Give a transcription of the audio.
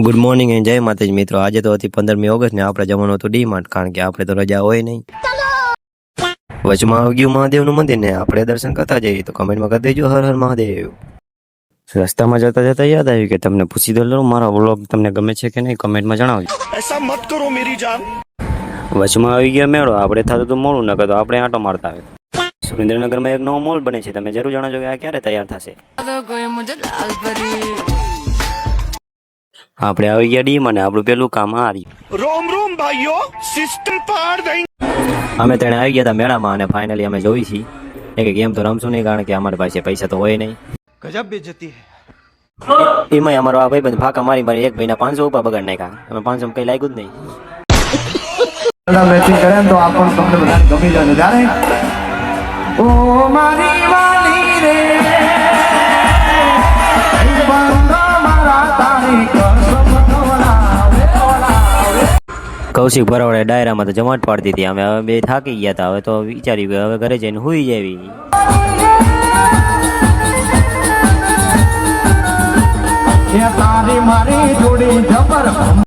Good morning and જય માતાજી મિત્રો. આજે તો હતી 15મી ઓગસ્ટ ને આપણે જવાનું હતું ડીમાર્ટ, કારણ કે આપણે તો રજા હોય નહીં. વચમાં આવી ગયું મહાદેવનું મંદિર ને આપણે દર્શન કરતા જઈએ, તો કમેન્ટમાં કરી દેજો હર હર મહાદેવ. રસ્તામાં જતા જતા યાદ આવ્યું કે તમને પૂછી દો મારો વ્લોગ તમને ગમે છે કે નહીં, કમેન્ટમાં જણાવજો. ऐसा मत करो मेरी जान. વચમાં આવી ગયા મેળો, આપણે થતું તો મોડું ન કરતો આપણે આંટો મારતા આવે. સુરેન્દ્રનગરમાં એક નવો મોલ બને છે, તમે જરૂર જણાવજો કે આ ક્યારે તૈયાર થશે. આપણે આવી ગયા ડી મને આપણું પેલું કામ આ રહ્યું. रोम रोम भाइयों, सिस्टम पार देंगे. અમે તેને આવી ગયા હતા મેળામાં અને ફાઇનલી અમે જોઈ છીએ એક ગેમ તો રમશું નહીં, કારણ કે અમારી પાસે પૈસા તો હોય નહીં. गजब बेइज्जती है. એમાંય અમારો આ ભાઈ બધું ફાંકા મારી મારી એક ભાઈના 500 ઉપર બગાડ નાખ્યા. અમે 500 કઈ લાગ્યું જ નહીં. મેચિંગ કરે તો આપણ તમને બધાને ગમી જાય જાણે. ઓ મારી વાલી રે કૌશિક ભરાવડે ડાયરામાં તો જમાટ પાડતી હતી. અમે હવે બે થાકી ગયા હતા, હવે તો વિચાર્યું કે હવે ઘરે જઈને હુઈ જાવી. તારી મારી જોડી જબર